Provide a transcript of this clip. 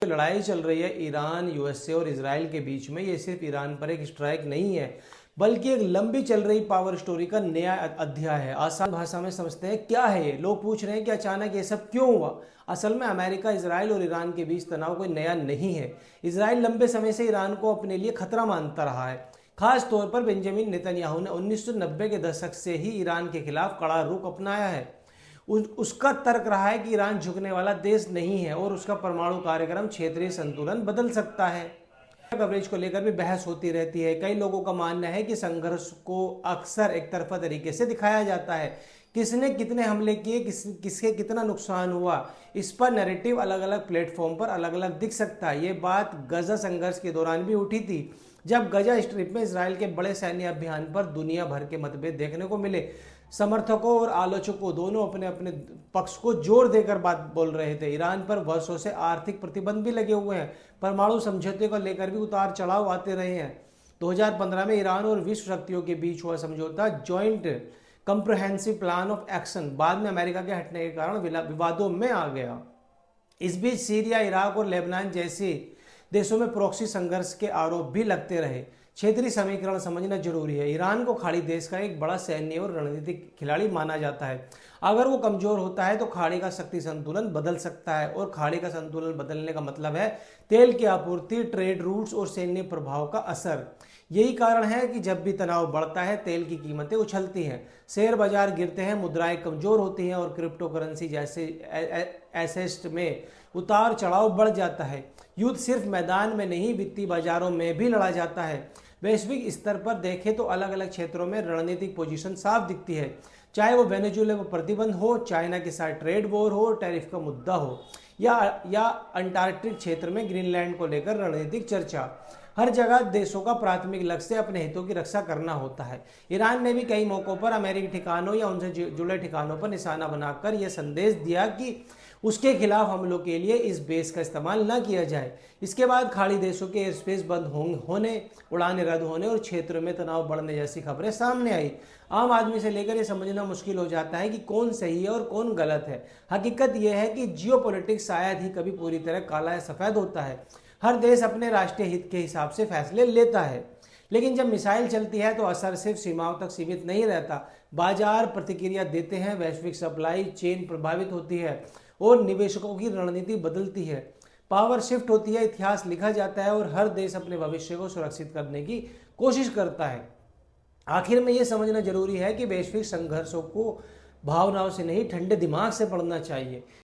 जो लड़ाई चल रही है ईरान, यूएसए और इजराइल के बीच में, ये सिर्फ ईरान पर एक स्ट्राइक नहीं है बल्कि एक लंबी चल रही पावर स्टोरी का नया अध्याय है। आसान भाषा में समझते हैं क्या है ये। लोग पूछ रहे हैं कि अचानक ये सब क्यों हुआ। असल में अमेरिका, इजराइल और ईरान के बीच तनाव कोई नया नहीं है। इजराइल लंबे समय से ईरान को अपने लिए खतरा मानता रहा है। खास तौर पर बेंजामिन नेतन्याहू ने 1990 के दशक से ही ईरान के खिलाफ कड़ा रुख अपनाया है। उसका तर्क रहा है कि ईरान झुकने वाला देश नहीं है और उसका परमाणु कार्यक्रम क्षेत्रीय संतुलन बदल सकता है। कवरेज को लेकर भी बहस होती रहती है। कई लोगों का मानना है कि संघर्ष को अक्सर एक तरफा तरीके से दिखाया जाता है। किसने कितने हमले किए, किसके कितना नुकसान हुआ, इस पर नैरेटिव अलग अलग प्लेटफॉर्म पर अलग अलग दिख सकता है। ये बात गजा संघर्ष के दौरान भी उठी थी, जब गजा स्ट्रिप में इसराइल के बड़े सैन्य अभियान पर दुनिया भर के मतभेद देखने को मिले। समर्थकों और आलोचकों दोनों अपने अपने पक्ष को जोर देकर बात बोल रहे थे। ईरान पर वर्षों से आर्थिक प्रतिबंध भी लगे हुए हैं। परमाणु समझौते को लेकर भी उतार चढ़ाव आते रहे हैं। 2015 में ईरान और विश्व शक्तियों के बीच हुआ समझौता joint comprehensive plan of action बाद में अमेरिका के हटने के कारण विवादों में आ गया। इस बीच सीरिया, इराक और लेबनान जैसे देशों में प्रॉक्सी संघर्ष के आरोप भी लगते रहे। क्षेत्रीय समीकरण समझना जरूरी है। ईरान को खाड़ी देश का एक बड़ा सैन्य और रणनीतिक खिलाड़ी माना जाता है। अगर वो कमजोर होता है तो खाड़ी का शक्ति संतुलन बदल सकता है, और खाड़ी का संतुलन बदलने का मतलब है तेल की आपूर्ति, ट्रेड रूट्स और सैन्य प्रभाव का असर। यही कारण है कि जब भी तनाव बढ़ता है तेल की कीमतें उछलती हैं, शेयर बाजार गिरते हैं, मुद्राएं कमजोर होती हैं और क्रिप्टो करेंसी जैसे एसेट में उतार चढ़ाव बढ़ जाता है। युद्ध सिर्फ मैदान में नहीं, वित्तीय बाजारों में भी लड़ा जाता है। वैश्विक स्तर पर देखें तो अलग अलग क्षेत्रों में रणनीतिक पोजीशन साफ दिखती है, चाहे वो वेनेजुएला पर प्रतिबंध हो, चाइना के साथ ट्रेड वॉर हो, टैरिफ का मुद्दा हो, या अंटार्कटिक क्षेत्र में ग्रीनलैंड को लेकर रणनीतिक चर्चा। हर जगह देशों का प्राथमिक लक्ष्य अपने हितों की रक्षा करना होता है। ईरान ने भी कई मौकों पर अमेरिकी ठिकानों या उनसे जुड़े ठिकानों पर निशाना बनाकर यह संदेश दिया कि उसके खिलाफ हमलों के लिए इस बेस का इस्तेमाल न किया जाए। इसके बाद खाड़ी देशों के एयर स्पेस बंद होने, उड़ानें रद्द होने और क्षेत्र में तनाव बढ़ने जैसी खबरें सामने आई। आम आदमी से लेकर यह समझना मुश्किल हो जाता है कि कौन सही है और कौन गलत है। हकीकत यह है कि जियोपॉलिटिक्स शायद ही कभी पूरी तरह काला या सफेद होता है। हर देश अपने राष्ट्रीय हित के हिसाब से फैसले लेता है, लेकिन जब मिसाइल चलती है तो असर सिर्फ सीमाओं तक सीमित नहीं रहता। बाजार प्रतिक्रिया देते हैं, वैश्विक सप्लाई चेन प्रभावित होती है और निवेशकों की रणनीति बदलती है। पावर शिफ्ट होती है, इतिहास लिखा जाता है और हर देश अपने भविष्य को सुरक्षित करने की कोशिश करता है। आखिर में यह समझना जरूरी है कि वैश्विक संघर्षों को भावनाओं से नहीं, ठंडे दिमाग से पढ़ना चाहिए।